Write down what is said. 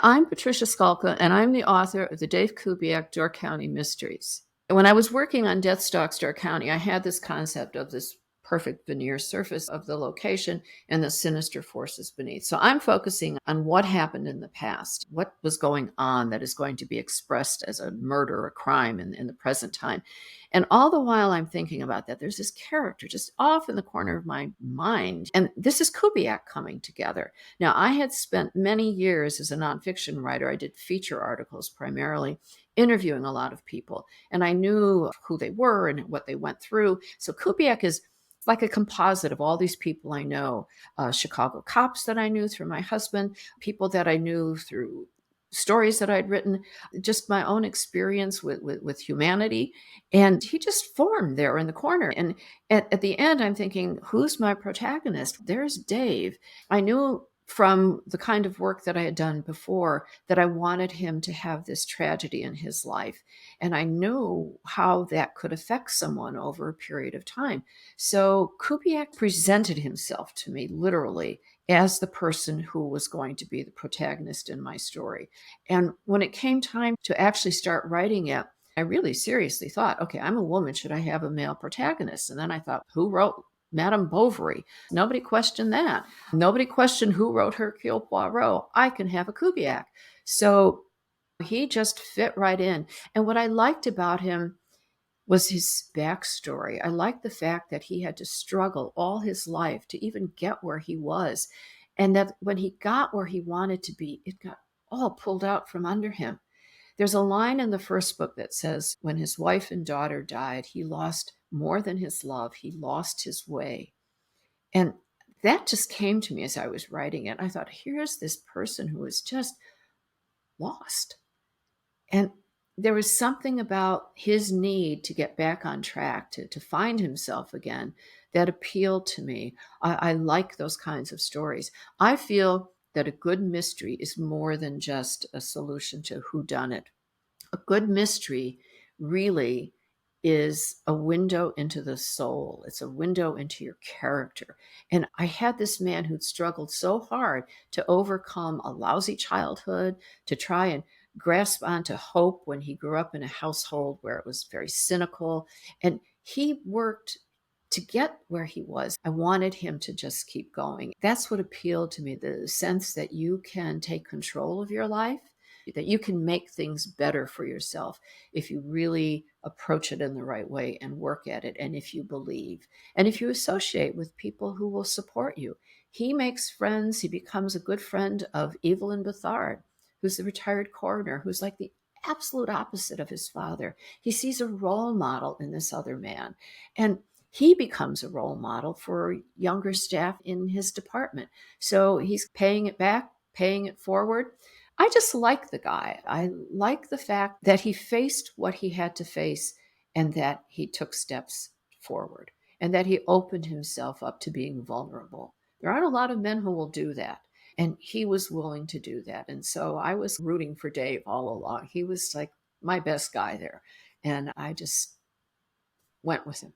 I'm Patricia Skalka, and I'm the author of the Dave Cubiak Door County Mysteries. When I was working on Deathstalks Door County, I had this concept of this perfect veneer surface of the location and the sinister forces beneath. So I'm focusing on what happened in the past, what was going on that is going to be expressed as a murder, a crime in the present time. And all the while I'm thinking about that, there's this character just off in the corner of my mind. And this is Kubiak coming together. Now, I had spent many years as a nonfiction writer. I did feature articles primarily, interviewing a lot of people, and I knew who they were and what they went through. So Kubiak is like a composite of all these people I know, Chicago cops that I knew through my husband, people that I knew through stories that I'd written, just my own experience with humanity. And he just formed there in the corner. And at the end, I'm thinking, who's my protagonist? There's Dave. I knew from the kind of work that I had done before that I wanted him to have this tragedy in his life. And I knew how that could affect someone over a period of time. So Kubiak presented himself to me literally as the person who was going to be the protagonist in my story. And when it came time to actually start writing it, I really seriously thought, okay, I'm a woman. Should I have a male protagonist? And then I thought, who wrote Madame Bovary? Nobody questioned that. Nobody questioned who wrote Hercule Poirot. I can have a Kubiak. So he just fit right in. And what I liked about him was his backstory. I liked the fact that he had to struggle all his life to even get where he was. And that when he got where he wanted to be, it got all pulled out from under him. There's a line in the first book that says, when his wife and daughter died, he lost more than his love. He lost his way. And that just came to me as I was writing it. I thought, here's this person who is just lost. And there was something about his need to get back on track, to find himself again, that appealed to me. I like those kinds of stories. I feel that a good mystery is more than just a solution to whodunit. A good mystery really is a window into the soul. It's a window into your character. And I had this man who'd struggled so hard to overcome a lousy childhood, to try and grasp onto hope when he grew up in a household where it was very cynical. And he worked to get where he was. I wanted him to just keep going. That's what appealed to me, the sense that you can take control of your life, that you can make things better for yourself if you really approach it in the right way and work at it, and if you believe, and if you associate with people who will support you. He makes friends. He becomes a good friend of Evelyn Bethard, who's the retired coroner, who's like the absolute opposite of his father. He sees a role model in this other man, and he becomes a role model for younger staff in his department. So he's paying it back, paying it forward. I just like the guy. I like the fact that he faced what he had to face and that he took steps forward and that he opened himself up to being vulnerable. There aren't a lot of men who will do that. And he was willing to do that. And so I was rooting for Dave all along. He was like my best guy there. And I just went with him.